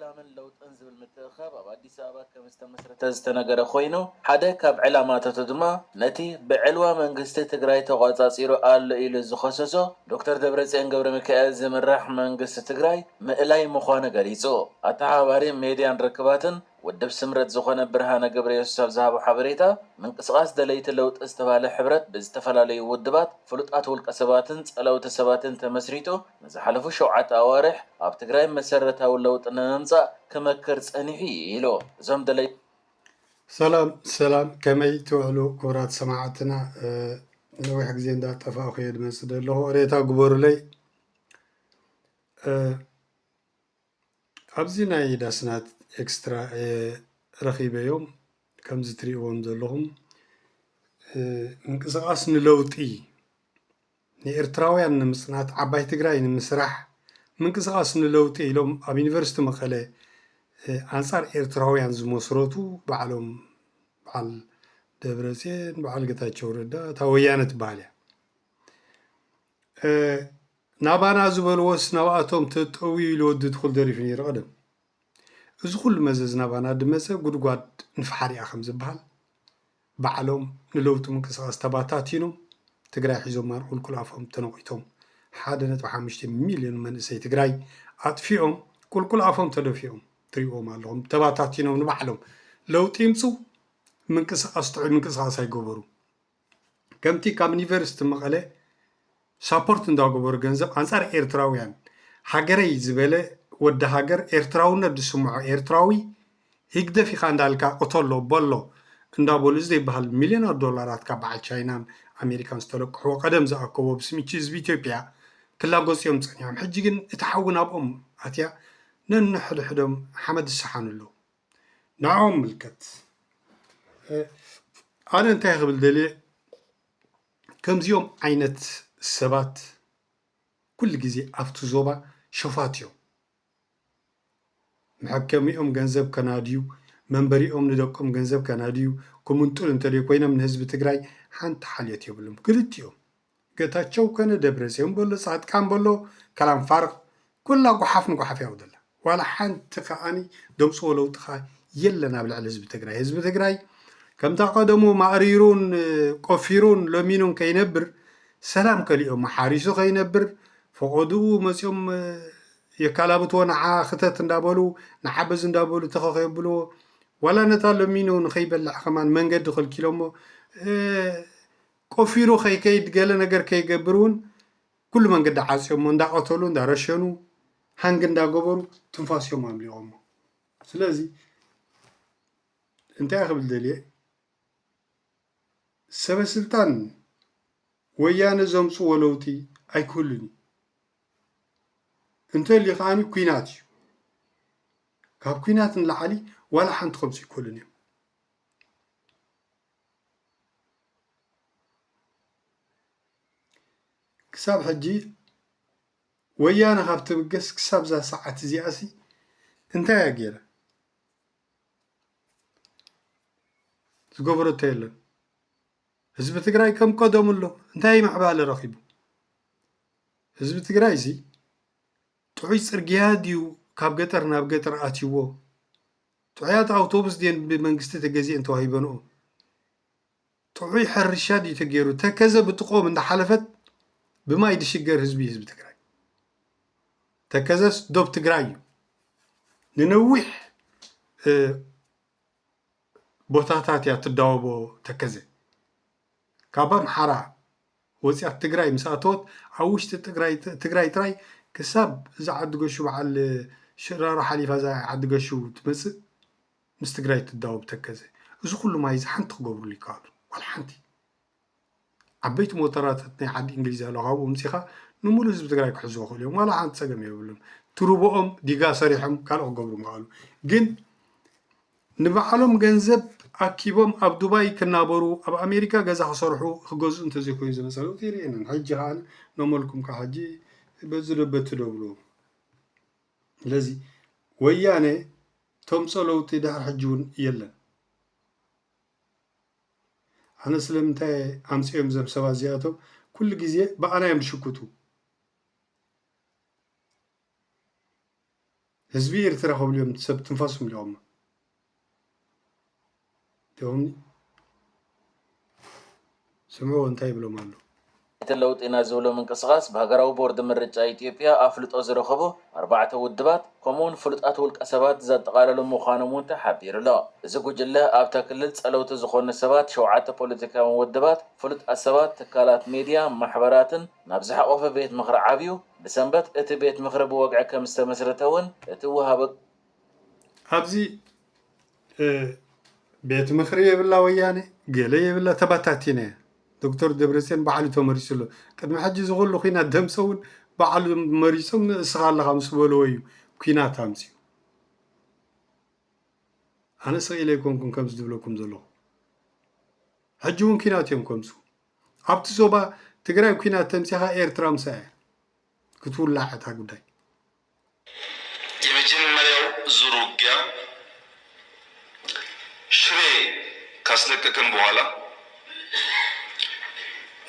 سلامن لوط انزل المتخاب ابادي سابا كمستمسرت تزتنغره خوينو حدا كاب علاماتته دما نتي بعلوا منغست تግራይ ተቋጻጺሩ አለ ኢሉ ዝኸሰሶ ዶክተር ደብረጽዮን ገብረ ሚካኤል ዝምራሕ መንግስት ትግራይ ምዕላይ ምዃነ ገሊጹ አተሓባሪ ሜድያን ረክባትን ወደብ ስምረት ዝኾነ ብርሃነ ገብረየሱስ ዝሃቡ ሓበሬታ ምንቅስቃስ ደለይቲ ለውጥ ዝተባለ ሕብረት ብዝተፈላለዩ ውድባት ፍሉጣት ውልቀ ሰባትን ጸለውተ ሰባትን ተመስሪቶ ዝሓለፉ 7 ኣዋርሕ ኣብ ትግራይ መሰረታዊ ለውጥ ንምምጻእ ክመክር ጸኒሑ ኢሉ እዞም ደለይ ሰላም ከመይ ትውዕሉ ክቡራት ሰማዕትና ነዊሕ ግዜ እንዳጠፋኡ ከይድ መስል ኣለኹ ሬታ ግበሩለይ ኣብዚ ናይ ዳስናት ኤክስትራ ረኺበዮም ከምዚ ትሪእዎም ዘለኹም ምንቅስቃስ ንለውጢ ንኤርትራውያን ንምጽናት ዓባይ ትግራይ ንምስራሕ ምንቅስቃስ ንለውጢ ኢሎም ኣብ ዩኒቨርሲቲ መቐለ አንጻር ኤርትራውያን ዝመስረቱ በዓሎም በዓል ደብረጽዮን በዓል ጌታቸው ረዳ ታወያነ ትበሃል እያ ናባና ዝበልዎስ ናብኣቶም ተጠዊ ኢሉ ወዲ ትኹል ደሪፉ ነይሩ ቀደም እዚ ኩሉ መዘዝ ናባና ድመፀ ጉድጓድ ንፍሓር እያ ከም ዝበሃል በዓሎም ንለውጢ ምንቅስቃስ ተባታቲኖም ትግራይ ሒዞም ቁልቁል ኣፎም ተነቂቶም 1.5 ሚልዮን መንእሰይ ትግራይ ኣጥፊኦም ቁልቁል ኣፎም ተደፊኦም ትሪእዎም ኣለኹም ተባታቲኖም ንባዕሎም ለውጢ ይምፁ ምንቅስቃስ ጥዑይ ምንቅስቃስ ኣይገበሩ ከምቲ ካብ ዩኒቨርሲቲ መቐለ ሳፖርት እንዳገበሩ ገንዘብ አንጻር ኤርትራውያን ሃገረይ ዝበለ ወዲ ሃገር ኤርትራውነት ዝስምዖ ኤርትራዊ ይግደፍ ኢኻ እንዳልካ እተሎ በሎ እንዳበሉ ዘይበሃል ሚልዮናት ዶላራት ካብ በዓል ቻይናን ኣሜሪካን ዝተለቅሕዎ ቀደም ዝኣከቦ ብስሚቺ ህዝቢ ኢትዮጵያ ክላጎፅዮም ፀኒሖም ሕጂ ግን እቲ ሓዊ ናብኦም ኣትያ ነንሕድሕዶም ሓመድ ዝሰሓኑ ኣለዉ ንዖም ምልከት ኣነ እንታይ ክብል ደልየ ከምዚኦም ዓይነት ሰባት ኩሉ ግዜ ኣብቲ ዞባ ሸፋት እዮም መሐከሚኦም ገንዘብ ከናድዩ መንበሪኦም ንደቆም ገንዘብ ከናድዩ ኩምንጡል እንተደይ ኮይኖም ንህዝቢ ትግራይ ሓንቲ ሓልዮት የብሎም ክልቲኦም ጌታቸው ከነ ደብረጽዮን በሎ ጻድቃን በሎ ከላም ፋርቅ ኩላ ጓሓፍ ንጓሓፍ ያውደላ ዋላ ሓንቲ ከዓኒ ደምፅዎ ለውጢ ኸ የለን ኣብ ልዕሊ ህዝቢ ትግራይ ከምታ ቀደሙ ማዕሪሩን ቆፊሩን ሎሚኑን ከይነብር ሰላም ከሊኦም ሓሪሱ ከይነብር ፈቆድኡ መፅኦም የካላብትዎ ንዓ ክተት እንዳበሉ ንዓበዝ እንዳበሉ ተኸኸብልዎ ዋላ ነታ ሎሚኑ ንኸይበላዕ ከማን መንገዲ ከልኪሎሞ ቆፊሩ ከይከይድ ገለ ነገር ከይገብር እውን ኩሉ መንገዲ ዓፅዮሞ እንዳቀተሉ እንዳረሸኑ ሃንግ እንዳገበሩ ትንፋስዮም ኣምሊቖሞ ስለዚ እንታይ ክብል ደልየ ሰበስልጣን ወያነ ዘምፅዎ ለውጢ ኣይክህሉን እንተልዩ ከዓኒ ኩናት እዩ ካብ ኩናት ንላዕሊ ዋላ ሓንቲ ከምዚ ይክእሉን እዮም ክሳብ ሕጂ ወያነ ካብ ትብገስ ክሳብ ዛ ሰዓት እዚኣሲ እንታይ እያ ገይራ ዝገበረቶ የለን ህዝቢ ትግራይ ከም ቀደሙ ኣሎ እንታይ ምዕባለ ረኺቡ ህዝቢ ትግራይ እዚ ጥዑይ ፅርግያ ድዩ ካብ ገጠር ናብ ገጠር ኣትይዎ ጥዑያት ኣውቶቡስ ድየን ብመንግስቲ ተገዚአን ተዋሂበንኦ ጥዑይ ሕርሻ ድዩ ተገይሩ ተከዘ ብጥቆም እንዳሓለፈት ብማይ ድሽገር ህዝቢ ትግራይ ተከዘስ ዶብ ትግራይ እዩ ንነዊሕ ቦታታት እያ ትዳወቦ ተከዘ ካብ ኣምሓራ ወፂኣት ትግራይ ምስኣተወት ኣብ ውሽጢ ትግራይ ጥራይ ክሳብ እዛ ዓዲ ገሹ በዓል ሽራሮ ሓሊፋ እዛ ዓዲ ገሹ ትመፅእ ምስ ትግራይ ትዳወብ ተከዘ እዚ ኩሉ ማይ እዚ ሓንቲ ክገብሩሉ ይከኣሉ ዋላ ሓንቲ ዓበይቲ ሞተራታት ናይ ዓዲ እንግሊዝ ኣለዉ ካብኡ ምፂኻ ንሙሉ ህዝቢ ትግራይ ክሕዝቦ ክእሉ እዮም ዋላ ሓንቲ ፀገም የብሎም ትሩብኦም ዲጋ ሰሪሖም ካልኦ ክገብሩ ምኽኣሉ ግን ንባዕሎም ገንዘብ ኣኪቦም ኣብ ዱባይ ክናበሩ ኣብ ኣሜሪካ ገዛ ክሰርሑ ክገዝኡ እንተዘይኮይኑ ዝመሰሉ ይርአየንን ሕጂ ከዓ ነመልኩም ከዓ ሕጂ በዚ ደበት ትደብልዎ ስለዚ ወያነ ተምፆ ለውጢ ድሕሪ ሕጂ እውን የለን ኣነ ስለምንታይ ኣምፂኦም ዞም ሰባት እዚኣቶም ኩሉ ግዜ ብኣና እዮም ዝሽክቱ ህዝቢ ኤርትራ ከብልዮም ሰብ ትንፋሱም ኢሎም ደውም ስምዑ እንታይ ይብሎም ኣሎ ለውጢና ዝብሎ ምንቅስቃስ በሃገራዊ ቦርድ ምርጫ ኢትዮጵያ አፍልጦ ዝረኸቦ 4 ውድባት ከምኡውን ፍሉጣት ውልቀ ሰባት ዘጠቃለሉ ምዃኖም እውን ተሓቢሩ ኣሎ እዚ ጉጅለ ኣብታ ክልል ፀለውቲ ዝኾኑ ሰባት 7 ፖለቲካዊ ውድባት ፍሉጣት ሰባት ትካላት ሚድያ ማሕበራትን ናብ ዝሓቆፈ ቤት ምክሪ ዓብዩ ብሰንበት እቲ ቤት ምክሪ ብወግዒ ከም ዝተመስረተ እውን እቲ ውሃበ ኣብዚ ቤት ምክሪ የብላ ወያነ ገለ የብላ ተባታቲነ ዶክተር ደብረጽዮን ባዕሉ ተመሪሱ ኣሎ ቅድሚ ሕጂ ዝኩሉ ኩናት ደምሰውን ባዕሉ መሪሶም እስኻ ኣለኻ ምስ በልዎ እዩ ኩናት ኣምፅኡ ኣነ ስኢለ ይኮንኩን ከም ዝብለኩም ዘለኹ ሕጂ እውን ኩናት እዮም ከምፁ ኣብቲ ዞባ ትግራይ ኩናት ተምፂኻ ኤርትራ ምሳያ ክትውላዕ እታ ጉዳይ የመጀመሪያው ዙር ውጊያ ሽሬ ካስለቀቅን በኋላ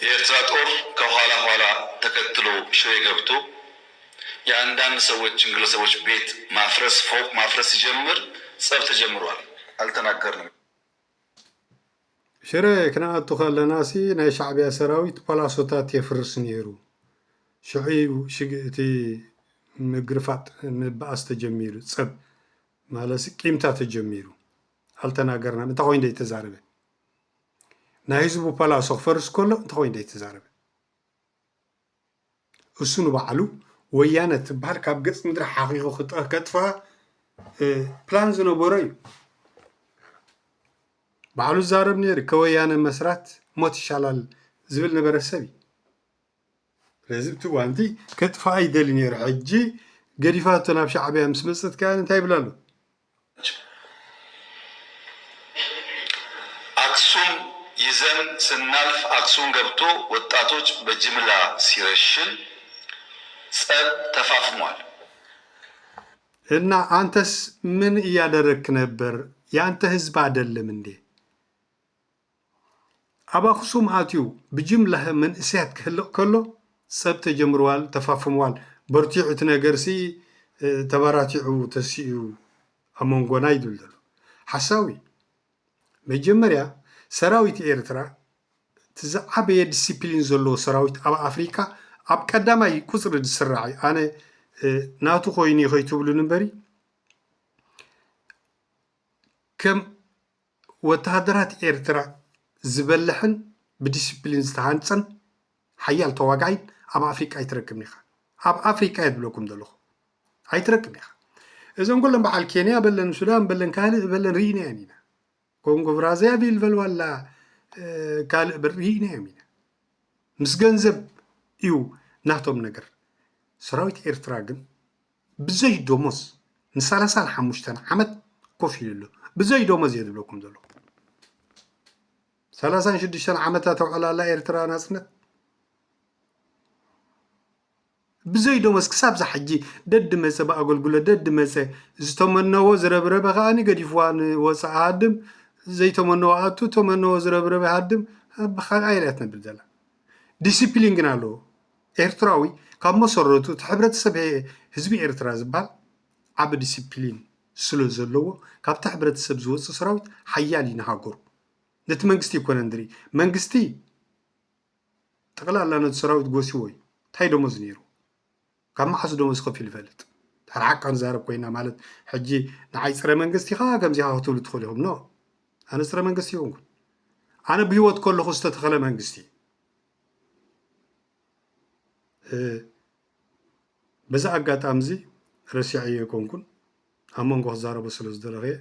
የኤርትራ ጦር ከኋላ ኋላ ተከትሎ ሽሬ ገብቶ የአንዳንድ ሰዎችን ግለሰቦች ቤት ማፍረስ ፎቅ ማፍረስ ሲጀምር ጸብ ተጀምሯል። አልተናገርንም። ሽሬ ክነኣቱ ከለናሲ ናይ ሻዕብያ ሰራዊት ፓላሶታት የፍርስ ነይሩ ሽዑ ሽግእቲ ምግርፋጥ ምባኣስ ተጀሚሩ ጸብ ማለሲ ቂምታ ተጀሚሩ አልተናገርናም እንታይ ኮይኑ ተዛረበ ናይ ህዝቡ ፓላሶ ክፈርስ ከሎ እንታይ ኮይኑ ተዛረበ እሱ ንባዕሉ ወያነ ትበሃል ካብ ገጽ ምድሪ ሓቂቁ ከጥፋ ፕላን ዝነበሮ እዩ ባዕሉ ዛረብ ነይሩ ከወያነ መስራት ሞት ይሻላል ዝብል ነበረ ሰብ ስለዚ እቲ ዋንቲ ከጥፋ ይደሊ ነይሩ ሕጂ ገዲፋቶ ናብ ሻዕብያ ምስ መፅት ከዓ እንታይ ይብላ ኣሎ አክሱም ይዘን ስናልፍ አክሱም ገብቶ ወጣቶች በጅምላ ሲረሽን ጸብ ተፋፍሟል እና አንተስ ምን እያደረክ ነበር ያንተ ህዝብ አይደለም እንዴ አብ አክሱም አትዩ በጅምላ መንእሰያት ክህልቅ ከሎ ጸብ ተጀምሯል ተፋፍሟል በርቲዑት ነገርሲ ተባራቲዑ ተሲኡ አመንጎና ይድልሉ ሐሳዊ መጀመሪያ ሰራዊት ኤርትራ ትዛዓበየ ዲሲፕሊን ዘሎ ሰራዊት ኣብ አፍሪካ ኣብ ቀዳማይ ቁጽሪ ዝስራዕ ኣነ ናቱ ኮይኒ ከይትብሉ ንበሪ ከም ወታደራት ኤርትራ ዝበልሕን ብዲሲፕሊን ዝተሃንፀን ሓያል ተዋጋይ ኣብ አፍሪካ አይትረክብን ኢኻ ኣብ አፍሪካ ይብለኩም ዘለኹ አይትረክብን ኢኻ እዞም ኩሎም በዓል ኬንያ በለን ሱዳን በለን ካልእ በለን ርኢና ኢና ኮንጎ ብራዛቪል በልዋላ ካልእ ብርኢና ኢና ምስ ገንዘብ እዩ ናቶም ነገር ሰራዊት ኤርትራ ግን ብዘይ ደሞዝ ን35 ዓመት ኮፍ ኢሉ ብዘይ ደሞዝ የድብለኩም ዘሎ 36 ዓመታት ተውዕላላ ኤርትራ ናጽነት ብዘይ ደሞዝ ክሳብ ዝሕጂ ደድ መፀ በአገልግሎ ደድ መፀ ዝተመነዎ ዝረብረበ ከዓኒ ገዲፍዋን ወፃ ሃድም ዘይተመነዎ ኣቱ ተመነዎ ዝረብረበ ሃድም ብኻይላት ነብል ዘላ ዲሲፕሊን ግን ኣለዎ ኤርትራዊ ካብ መሰረቱ ሕብረተሰብ ህዝቢ ኤርትራ ዝበሃል ዓብ ዲሲፕሊን ስለ ዘለዎ ካብቲ ሕብረተሰብ ዝወፅእ ሰራዊት ሓያል ይነሃገሩ ነቲ መንግስቲ ይኮነ ንድሪ መንግስቲ ጠቅላላ ነቲ ሰራዊት ጎሲዎ እዩ እንታይ ደሞዝ ነይሩ ካብ ማዕሱ ደሞዝ ከፊል ይፈልጥ ተራሓቃን ዛረብ ኮይና ማለት ሕጂ ንዓይ ፀረ መንግስቲ ኢኻ ከምዚኻ ክትብሉ ትኽእሉ ኢኹም ኖ ኣነ ፀረ መንግስቲ ይኹንኩን ኣነ ብሂወት ከለኹ ዝተተኸለ መንግስቲ በዛ ኣጋጣሚ እዚ ረሲዐ የኮንኩን ኣብ መንጎ ክዛረቦ ስለ ዝደለኸየ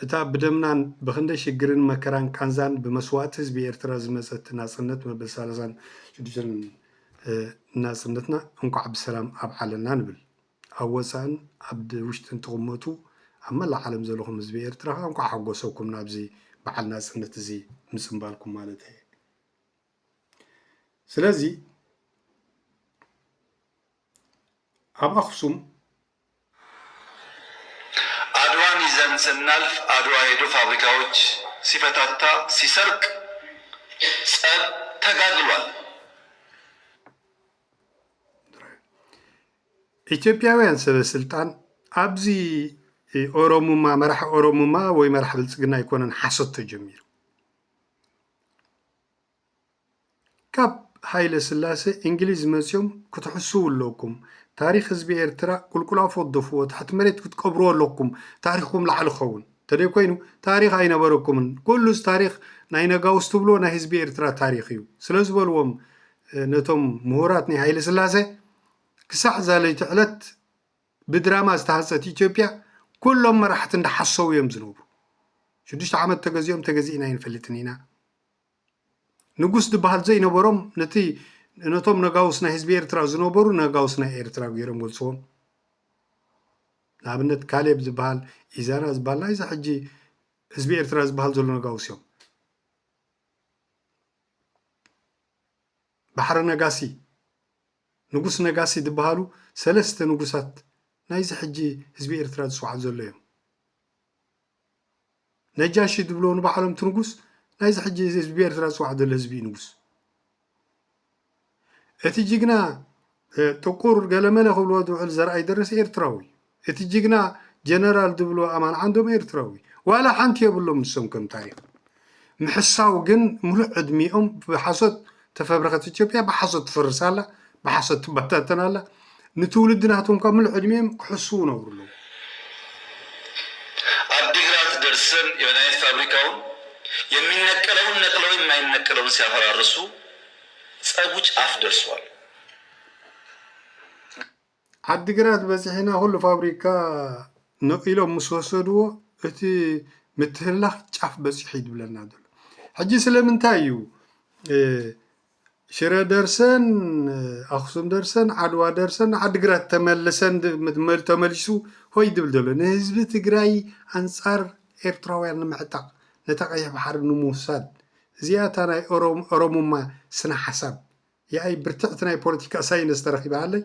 እታ ብደምናን ብክንደይ ሽግርን መከራን ቃንዛን ብመስዋዕቲ ህዝቢ ኤርትራ ዝመፀት ናጽነት መበል 36 ናጽነትና እንኳዕ ብሰላም ኣብዓለና ንብል ኣብ ወፃእን ኣብ ውሽጥን ትቕመጡ ኣብ መላእ ዓለም ዘለኹም ህዝቢ ኤርትራ እንኳዕ ሓጎሰኩም ናብዚ በዓል ናጽነት እዚ ምፅምባልኩም ማለት እየ ስለዚ ኣብ አክሱም አድዋን ይዘን ስናልፍ አድዋ ሄዶ ፋብሪካዎች ሲፈታታ ሲሰርቅ ጸብ ተጋግሏል ኢትዮጵያውያን ሰበስልጣን ኣብዚ ኦሮሞማ መራሒ ኦሮሞማ ወይ መራሒ ብልጽግና ይኮነን ሓሶት ተጀሚሩ ካብ ሃይለ ስላሴ እንግሊዝ መፅዮም ክትሕስቡ ኣለኩም ታሪክ ህዝቢ ኤርትራ ቁልቁላፎ ደፍዎ ታሕቲ መሬት ክትቀብርዎ ኣለኩም ታሪክኩም ላዕሊ ክኸውን ተደይ ኮይኑ ታሪክ ኣይነበረኩምን ኩሉስ ታሪክ ናይ ነጋውስ ትብሎ ናይ ህዝቢ ኤርትራ ታሪክ እዩ ስለ ዝበልዎም ነቶም ምሁራት ናይ ሃይለ ስላሴ ክሳዕ ዛለይቲ ዕለት ብድራማ ዝተሃፀት ኢትዮጵያ ኩሎም መራሕቲ እንዳሓሰቡ እዮም ዝነብሩ 6 ዓመት ተገዚኦም ተገዚእና ይንፈልጥን ኢና ንጉስ ዝበሃል ዘይነበሮም ነቶም ነጋውስ ናይ ህዝቢ ኤርትራ ዝነበሩ ነጋውስ ናይ ኤርትራ ገይሮም ወልፅዎም ንኣብነት ካሌብ ዝበሃል ኢዛና ዝበሃል ናይ ሕጂ ህዝቢ ኤርትራ ዝበሃል ዘሎ ነጋውስ እዮም ባሕረ ነጋሲ ንጉስ ነጋሲ ዝበሃሉ 3 ንጉሳት ናይዚ ሕጂ ህዝቢ ኤርትራ ዝስዋዕ ዘሎ እዮም ነጃሺ ዝብሎ ንባዕሎም ንጉስ ናይዚ ሕጂ ህዝቢ ኤርትራ ዝስዋዕ ዘሎ ህዝቢ ንጉስ እቲ ጅግና ጥቁር ገለመለ ክብሎ ዝውዕል ዘርኣይ ደረሰ ኤርትራዊ እቲ ጅግና ጀነራል ዝብሎ ኣማን ዓንዶም ኤርትራዊ ዋላ ሓንቲ የብሎም ንሶም ከም ታሪክ ምሕሳው ግን ሙሉእ ዕድሚኦም ብሓሶት ተፈብረኸት ኢትዮጵያ ብሓሶት ትፈርሳላ ብሓሶት ትበታተናላ ንትውልድናቶም ካብ ሙሉእ ዕድሚኦም ክሕስቡ ነብሩ ኣለዉ አዲግራት ደርሰን የመድኃኒት ፋብሪካውን የሚነቀለውን ነቅለው የማይነቀለውን ሲያፈራርሱ ጸቡ ጫፍ ደርሷል። ዓዲግራት በፂሕና ኩሉ ፋብሪካ ነቂሎም ምስ ወሰድዎ እቲ ምትህላኽ ጫፍ በፂሑ ይድብለና ዘሎ ሕጂ ስለምንታይ እዩ ሽረ ደርሰን ኣክሱም ደርሰን ዓድዋ ደርሰን ዓዲግራት ተመሊሱ ሆይ ድብል ዘሎ ንህዝቢ ትግራይ አንጻር ኤርትራውያን ንምዕጣቕ ነታ ቀይሕ ባሕሪ ንምውሳድ እዚኣታ ናይ ኦሮሞማ ስነ ሓሳብ ያይ ብርትዕቲ ናይ ፖለቲካ ሳይንስ ተረኺባለይ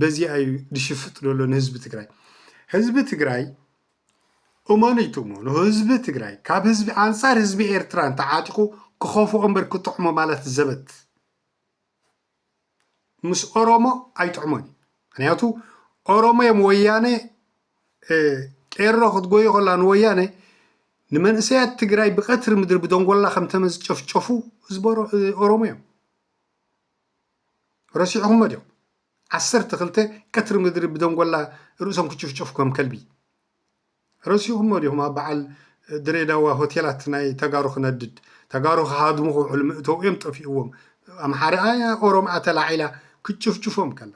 በዚኣ እዩ ድሽፍጥ ዘሎ ንህዝቢ ትግራይ ህዝቢ ትግራይ እመኑይቱ እሞ ህዝቢ ትግራይ ካብ ህዝቢ አንጻር ህዝቢ ኤርትራ እንተዓጢቑ ክኸፍኦ እምበር ክጥዕሞ ማለት ዘበት ምስ ኦሮሞ ኣይጥዕሞን ምክንያቱ ኦሮሞ እዮም ወያነ ቄሮ ክትጎዮ ከላ ንወያነ ንመንእሰያት ትግራይ ብቀትሪ ምድሪ ብደንጎላ ከም ተመዝጨፍጨፉ ዝበሮ ኦሮሞ እዮም ረሲዕኹም መዲኦም 12 ቀትሪ ምድሪ ብደንጎላ ርእሶም ክጭፍጨፉ ከም ከልቢ ረሲዕኹም መዲኦም ኣብ በዓል ድሬዳዋ ሆቴላት ናይ ተጋሩ ክነድድ ተጋሩ ክሃድሙ ክውዕሉ ምእተው እዮም ጠፊእዎም ኣምሓሪ ኣያ ኦሮሞ ተላዒላ ክጭፍጭፎም ከላ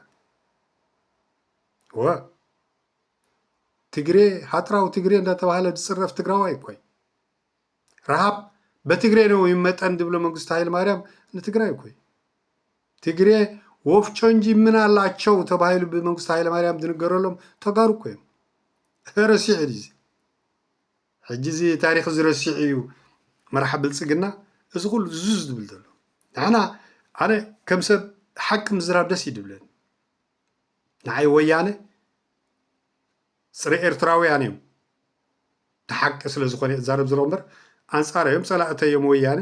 ትግሬ ሃጥራው ትግሬ እንዳተባሃለ ዝፅረፍ ትግራዋይ እኮይ ረሃብ በትግሬ ነው ይመጠን ድብሎ መንግስቱ ኃይለ ማርያም ንትግራይ እኮይ ትግሬ ወፍጮ እንጂ ምን አላቸው ተባሂሉ በመንግስቱ ኃይለ ማርያም ዝንገረሎም ተጋሩ እኮ እዮም ረሲዕ እዚ ሕጂ እዚ ታሪክ ዝረሲዕ እዩ መራሒ ብልጽግና እዚ ኩሉ ዝዝ ዝብል ዘሎ ንዓና ኣነ ከም ሰብ ሓቂ ምዝራብ ደስ ይድብለን ንዓይ ወያነ ፅረ ኤርትራውያን እዮም ተሓቂ ስለ ዝኾነ ዛረብ ዘሎ እምበር አንጻር እዮም ፀላእተ እዮም ወያነ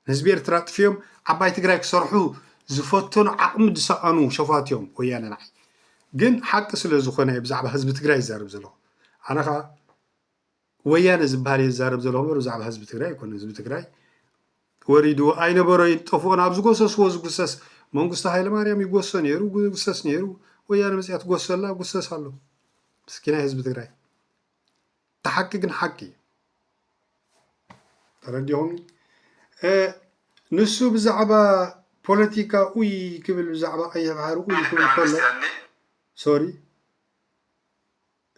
ንህዝቢ ኤርትራ ጥፍዮም ዓባይ ትግራይ ክሰርሑ ዝፈተኑ ዓቕሚ ዝሰኣኑ ሸፋት እዮም ወያነ ንዓይ ግን ሓቂ ስለ ዝኾነ ብዛዕባ ህዝቢ ትግራይ ይዛረብ ዘለኹ ኣነ ከዓ ወያነ ዝበሃል ይዛረብ ዘለኹ እምበር ብዛዕባ ህዝቢ ትግራይ ይኮነ ህዝቢ ትግራይ ወሪዱ ኣይነበሮ ይጠፍኦ ናብ ዝጎሰስዎ ዝጉሰስ መንግስቱ ኃይለ ማርያም ይጎሶ ነይሩ ጉሰስ ነይሩ ወያነ መፅያ ትጎሰላ ጉሰስ ኣሎ مسكينة حزب تግራይ تحقق ግን حق ترديهم نسو بزعبا بوليتيكا اوي كبل بزعبا اي بحر اوي كبل كله سوري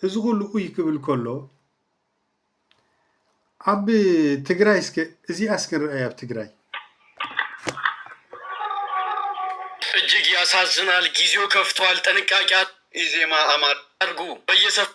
ازغل اوي كبل كله اب تግራይስከ እዚ አስከን ረአያ በትግራይ እጅግ ያሳዝናል ጊዜው ከፍቷል ጥንቃቄ ኢዜማ አማር አርጉ በየሰፍ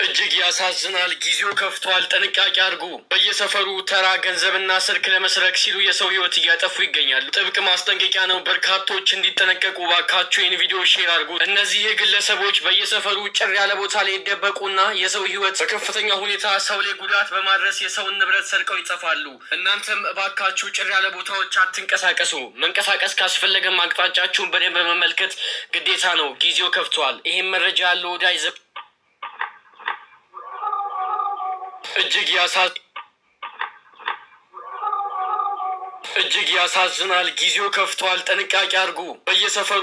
እጅግ ያሳዝናል። ጊዜው ከፍቷል። ጥንቃቄ አድርጉ። በየሰፈሩ ተራ ገንዘብና ስልክ ለመስረቅ ሲሉ የሰው ህይወት እያጠፉ ይገኛሉ። ጥብቅ ማስጠንቀቂያ ነው። በርካቶች እንዲጠነቀቁ ባካችሁ ይህን ቪዲዮ ሼር አድርጉ። እነዚህ ግለሰቦች በየሰፈሩ ጭር ያለ ቦታ ላይ ይደበቁና የሰው ህይወት በከፍተኛ ሁኔታ ሰው ላይ ጉዳት በማድረስ የሰውን ንብረት ሰርቀው ይጠፋሉ። እናንተም ባካችሁ ጭር ያለ ቦታዎች አትንቀሳቀሱ። መንቀሳቀስ ካስፈለገም አቅጣጫችሁን በደንብ መመልከት ግዴታ ነው። ጊዜው ከፍቷል። ይህም መረጃ ያለው ወዳጅ እጅግ ያሳዝናል። ጊዜው ከፍቷል። ጥንቃቄ አድርጉ። በየሰፈሩ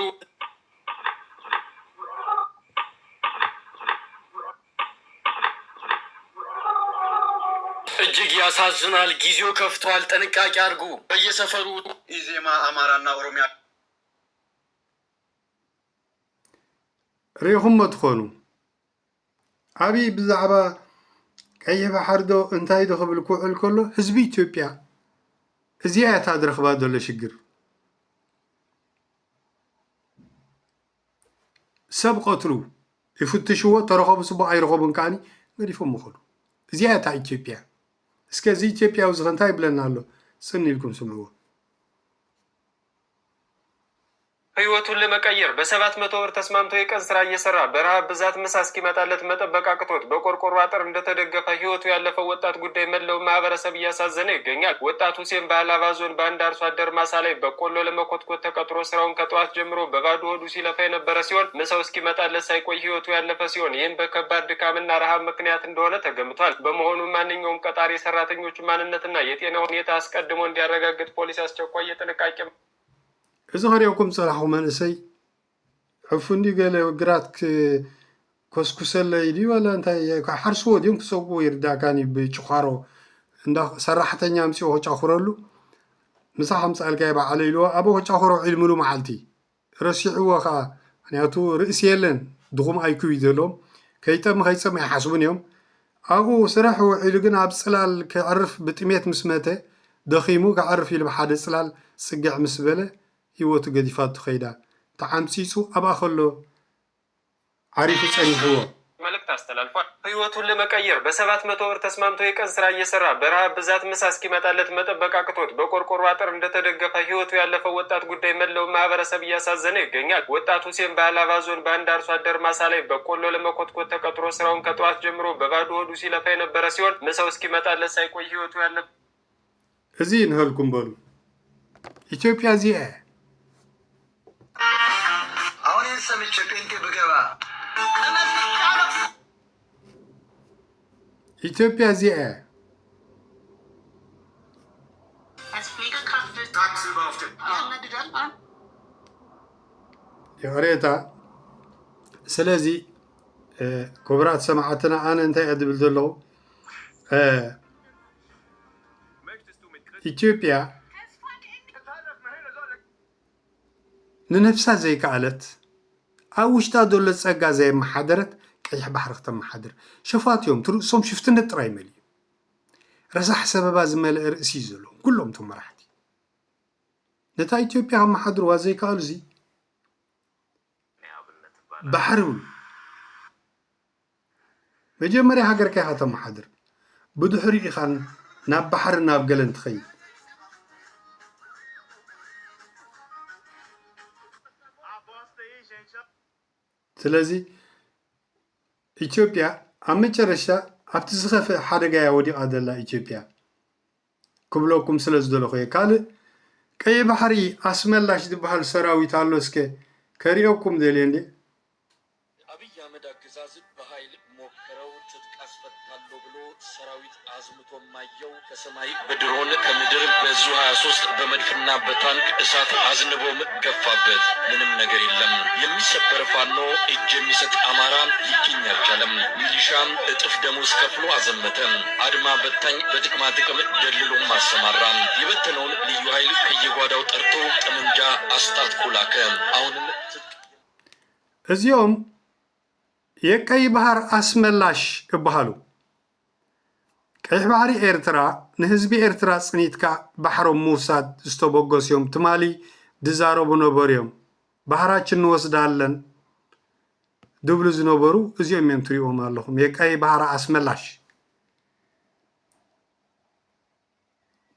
እጅግ ያሳዝናል። ጊዜው ከፍቷል። ጥንቃቄ አድርጉ። በየሰፈሩ ኢዜማ አማራና ኦሮሚያ ريهم مدخونو أبي بزعبا كيف حردو انتاي دو خبل كوحل كله حزبي إثيوبيا زيادة هذا رخبات ولا شجر سبق قتلو يفتشوا ترخبوا سبع أي رخبون كاني مريفهم مخلو زيادة إثيوبيا اسكازي إثيوبيا وزغنتاي بلنا له سني لكم سمعوه ህይወቱን ለመቀየር በ700 ብር ተስማምቶ የቀን ስራ እየሰራ በረሃብ ብዛት ምሳ እስኪመጣለት መጠበቅ አቅቶት በቆርቆሮ አጥር እንደተደገፈ ህይወቱ ያለፈው ወጣት ጉዳይ መላው ማህበረሰብ እያሳዘነ ይገኛል። ወጣቱ ሁሴን በአላባ ዞን በአንድ አርሶ አደር ማሳ ላይ በቆሎ ለመኮትኮት ተቀጥሮ ስራውን ከጠዋት ጀምሮ በባዶ ሆዱ ሲለፋ የነበረ ሲሆን ምሳው እስኪመጣለት ሳይቆይ ህይወቱ ያለፈ ሲሆን ይህም በከባድ ድካምና ረሃብ ምክንያት እንደሆነ ተገምቷል። በመሆኑ ማንኛውም ቀጣሪ ሰራተኞቹ ማንነትና የጤና ሁኔታ አስቀድሞ እንዲያረጋግጥ ፖሊስ አስቸኳይ የጥንቃቄ إذا هريكم صراحة منسي عفوني قال قرات كوسكوسل يدي ولا أنت حرسو ديم كسوقو يردا كاني بشخارو عند صراحة نيامسي وهو شخورلو مساحة مسألة جايبة على لو أبوه شخورو علملو معلتي رسيعوا خا يعني أتو رئيسيلن دغم أيكو يدلهم كيتم هيسم يحاسبون يوم أبو صراحة علقنا بسلال كعرف بتمية مسمته دخيمو كعرف يلي بحادث سلال سجع مسبله هيوتو قديفات خيدا تعامسيسو أبا خلو عارف سأني هو መልእክት አስተላልፏል። ህይወቱን ለመቀየር በ700 ብር ተስማምቶ የቀን ስራ እየሰራ በረሃብ ብዛት ምሳ እስኪመጣለት መጠበቅ አቅቶት በቆርቆሮ አጥር እንደተደገፈ ህይወቱ ያለፈው ወጣት ጉዳይ መላው ማህበረሰብ እያሳዘነ ይገኛል። ወጣቱ ሁሴን በአላባ ዞን በአንድ አርሶ አደር ማሳ ላይ በቆሎ ለመኮትኮት ተቀጥሮ ስራውን ከጠዋት ጀምሮ በባዶ ሆዱ ሲለፋ የነበረ ሲሆን ምሳው እስኪመጣለት ሳይቆይ ህይወቱ ያለፈ እዚህ እንህልኩም በሉ ኢትዮጵያ ዚአ አሁን ሰምቼ ጴንጤ ብገባ ኢትዮጵያ ዚአ የወሬታ ስለዚህ كبرات سمعتنا أنا أنت أدبل دلو إثيوبيا ننفسها زي كالت أوش تادول لتسقى زي محادرت كيح بحر ختم محادر شفات يوم ترقصهم شفتنا تراي ملي رزح سببا زمال رئيسي زلهم كلهم تم راحتي نتا إثيوبيا هم محادر وزي كالو زي بحرول مجمري هاجر كي هاتم محادر بدو حريقي خان ناب بحر ناب قلن تخيل ስለዚህ ኢትዮጵያ ኣብ መጨረሻ ኣብቲ ዝኸፍእ ሓደጋ እያ ወዲቓ ዘላ ኢትዮጵያ ክብለኩም ስለ ዝደለኹ እየ ካልእ ቀይ ባሕሪ ኣስመላሽ ዝበሃል ሰራዊት ኣሎ እስከ ከሪኦኩም ዘልየ እንዴ አብይ አህመድ አገዛዝ በኃይል ሞከረው ትጥቅ አስፈታለሁ ብሎ ሰራዊት አዝምቶ ማየው ከሰማይ በድሮን ከምድር በዙ 23 በመድፍና በታንክ እሳት አዝንቦም ገፋበት። ምንም ነገር የለም። የሚሰበር ፋኖ እጅ የሚሰጥ አማራ ሊገኝ አልቻለም። ሚሊሻም እጥፍ ደሞዝ ከፍሎ አዘመተ። አድማ በታኝ በጥቅማ ጥቅም ደልሎም አሰማራ። የበተነውን ልዩ ኃይል ከየጓዳው ጠርቶ ጠመንጃ አስታጥቆ ላከ። አሁንም እዚኦም የቀይ ባህር አስመላሽ ይባሃሉ። ቀይ ባህሪ ኤርትራ ንህዝቢ ኤርትራ ጽኒትካ ባሕሮም ምውሳድ ዝተበገስዮም ትማሊ ድዛረቡ ነበሩ እዮም። ባህራችን እንወስዳለን دبل زنبرو ازيام ينتريهم اللهم يكاي بحر اسملاش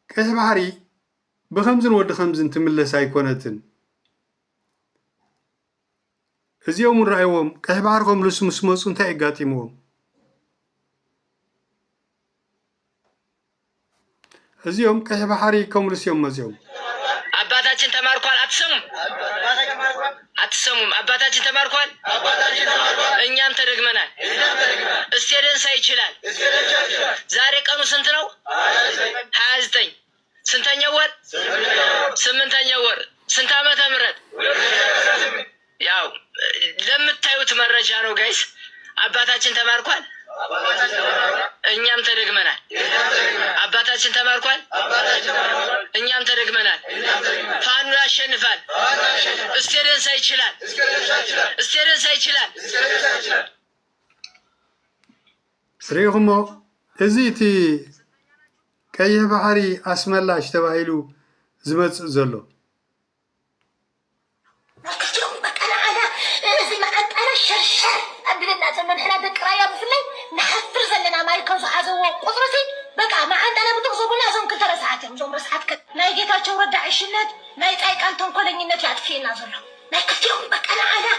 كاي بحري بخمزن ود خمزن تملس ايكونتن ازيام رايوم كاي بحركم لسمسمس انت ايغاتيموم ازيام كاي بحري كم لسيوم مزيوم አባታችን ተማርኳል አትሰሙም አባታችን ተማርኳል እኛም ተደግመናል እስቴደንሳ ይችላል ዛሬ ቀኑ ስንት ነው 29 ስንተኛው ወር 8ኛው ወር ስንት ዓመተ ምህረት ያው ለምታዩት መረጃ ነው ጋይስ አባታችን ተማርኳል እኛም ተደግመናል አባታችን ተማርኳል እኛም ተደግመናል ፋኖ ያሸንፋል እስቴደንሳ ይችላል እስቴደንሳ ይችላል ስሪኹሞ እዚቲ ቀይሕ ባሕሪ ኣስመላሽ ተባሂሉ ዝመጽእ ዘሎ شرشر أبدنا زمن حنا بقرايا بفلي نحفر زلنا ما يكون حازوا قدرتي بقى ما عندنا بتغصبنا زوم كنت رسعتهم زوم رسعتك ما يجيتاቸው ረዳ عشنات ما يطايقان ተንኮለኝነት ያጥፊና ዘሎ ما كفتيهم بقى انا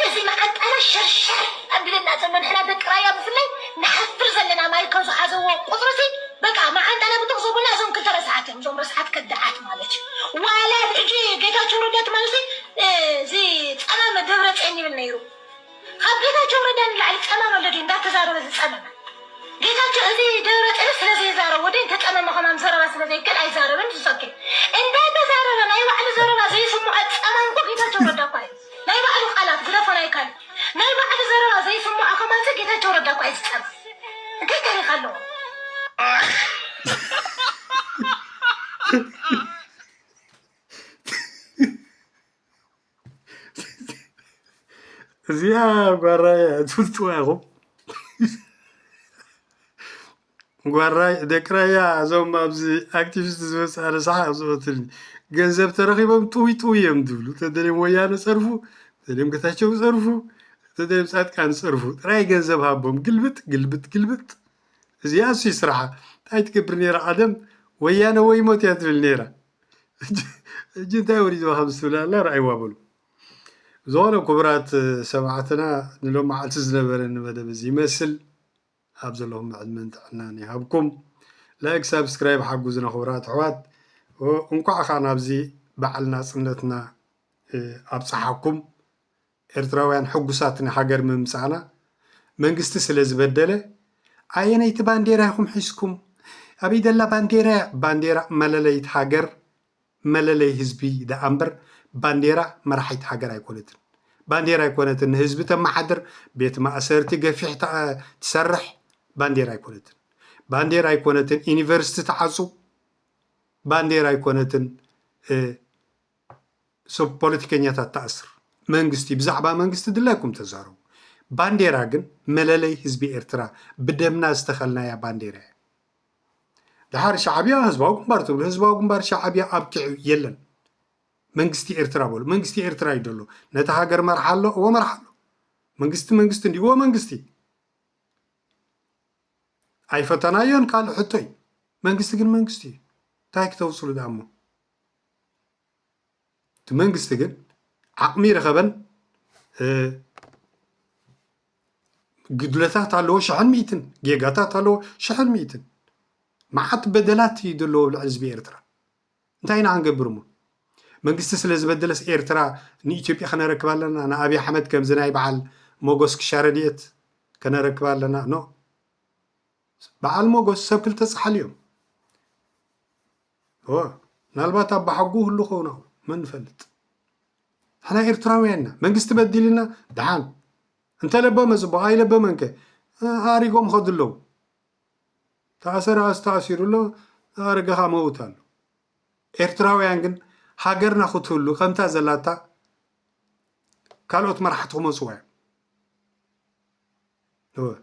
እዚህ ማዕጠና شرشر أبدنا زمن حنا بقرايا بفلي نحفر زلنا ما يكون حازوا قدرتي بقى ما عندنا بتغصبنا زوم كنت رسعتهم زوم رسعتك دعات مالك ولا اجي جيتاቸው ረዳት ማለት زي تمام دبرت اني بالنيرو خبيتاቸው ረዳን ላይ ተማም ወለዲ እንዳተዛረበ ተጸመመ ጌታቸው እዚህ ደብረ ጥርስ ስለዚህ ዛሬ ወደን ተጸመመ ከማን ዘረባ ስለዚህ ግን አይዛረብን ተሰከ እንዳተዛረበ ላይ ባለ ዘረባ ዘይ ስሙ አጸማን እኮ ጌታቸው ረዳ ቋይ ላይ ባለ ቃላት ግረፈና ይካል ላይ ባለ ዘረባ ዘይ ስሙ አከማን ጌታቸው ረዳ ቋይ ተጸመ ገከረ ካለው እዚያ ጓራይ ትውልጡ ያቆም ጓራይ ደክራያ ዞም ኣብዚ አክቲቪስት ዝወሳለ ሳሓ ዝወትል ገንዘብ ተረኺቦም ጥውይ ጥውይ እዮም ድብሉ ተደለም ወያነ ጸርፉ ተደለም ገታቸው ጸርፉ ተደለም ጻድቃን ጸርፉ ጥራይ ገንዘብ ሃቦም ግልብጥ ግልብጥ ግልብጥ እዚያ እሱ ይስራሓ ታይ ትገብር ነይራ ቀደም ወያነ ወይ ሞት እያ ትብል ነይራ እጅ እንታይ ወሪድዋ ከም ዝትብላላ ረኣይዋ በሉ زوالو كبرات سمعتنا نلوم معلت زنبرن مدب زي يمثل أبزلهم بعد من تعناني هبكم لايك سبسكرايب حقوزنا خبرات حوات ونقع خان أبزي بعلنا سنتنا أبصحكم إرتراويان حقوساتنا حجر من مسعنا من قست سلز بدله عيني تبانديرا هم حسكم أبي دلا بانديرا ملليت حجر مللي حزبي ده أمبر بانديرا مرحيت حجر يكونتن بانديرا يكونتن حزب تمحدر بيت ما أسرتي قفيح تسرح بانديرا يكونتن بانديرا يكونتن يونيفرسيتي تعصب بانديرا يكونتن سو بوليتيكينيات تأثر منغستي بزعبا منغستي دلاكم تزارو بانديرا جن مللي حزبي إرترا بدمنا استخلنا يا بانديرا دحار شعبيا حزباكم بارتو حزباكم بار شعبيا أبكع يلن منغستي إرترا بول منغستي إرترا يدلو نتا هاجر مرحلو هو مرحلو منغستي دي هو منغستي أي فتنايون قال حطي منغستي جن منغستي تايك توصلوا دامو تمنغستي جن عقمي رخبن قدلتات على شحن ميتن جيجاتات على شحن ميتن معت بدلات يدلو الحزب إرترا انتهينا عن قبرمو منغست سلازم بدلس إرترا ني إثيوبيا خنا ركبالنا أنا أبي أحمد كم زناي بعل موغوس كشارديت كنا ركبالنا نو بعل موغوس سبكل تصح اليوم هو نالبات أبا حقوه اللي خونا ما نفلت احنا إرتراوينا منغست بدلنا دعان انت لبا مزبا هاي لبا منك هاريقوم خد اللو تأثر أستأثير له أرجعها موتان إرتراويان جن هاجرنا خطولو خمتا زلاتا كالوت مرحتهم صوع هو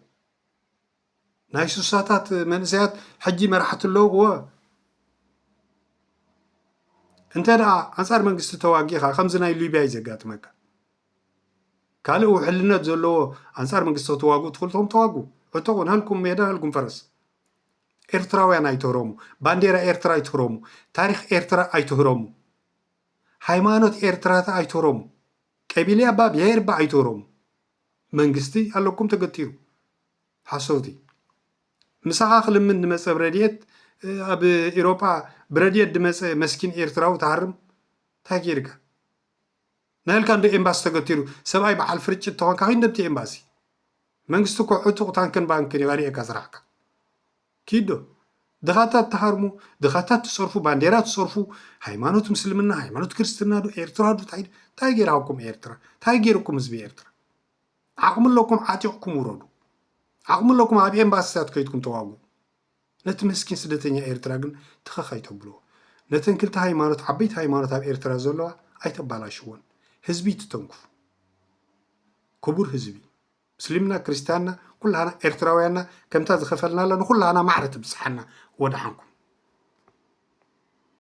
نايسو ساتات من زيات حجي مرحت له هو انت دا انصار منغست تواقيخا خمزنا ليبيا يزقات مكا ካልእ ውሕልነት ዘለዎ ኣንጻር መንግስቲ ተዋግኡ ትኽእልቶም ተዋግኡ እቶውን ሃልኩም ሜዳ ሃልኩም ፈረስ ኤርትራውያን ኣይትህረሙ ባንዴራ ኤርትራ ኣይትህረሙ ታሪክ ኤርትራ ኣይትህረሙ ሃይማኖት ኤርትራታ ኣይትህረሙ ቀቢለ ባ ብሄር ባ ኣይትህረሙ መንግስቲ ኣለኩም ተገቲሩ ሓሶቲ ምሳኻ ክልምን ንመፀ ብረድኤት ኣብ ኤሮጳ ብረድኤት ድመፀ መስኪን ኤርትራዊ ተሃርም እንታይ ጌርካ ናይልካ እንዶ ኤምባሲ ተገቲሩ ሰብኣይ በዓል ፍርጭት ተኾንካ ኺንደብቲ ኤምባሲ መንግስቲ እኮ ዕጡቕ ታንክን ባንክን የባሪኤካ ስራሕካ ኪዶ ድኻታት ተሃርሙ ድኻታት ትፀርፉ ባንዴራ ትፀርፉ ሃይማኖት ምስልምና ሃይማኖት ክርስትና ዶ ኤርትራ ዶ እንታይ ጌርሃኩም ኤርትራ እንታይ ጌርኩም ህዝቢ ኤርትራ ዓቕሚ ኣለኩም ዓጢቕኩም ውረዱ ዓቕሚ ኣለኩም ኣብ ኤምባሲታት ከይድኩም ተዋግኡ ነቲ መስኪን ስደተኛ ኤርትራ ግን ትኸኽ ኣይተብልዎ ነተን ክልተ ሃይማኖት ዓበይቲ ሃይማኖት ኣብ ኤርትራ ዘለዋ ኣይተባላሽዎን ህዝቢ ትተንኩፉ ክቡር ህዝቢ مسلمنا كريستياننا كلنا إرتراوينا كم تزخفلنا لنا كلنا معرة بصحنا ودعمكم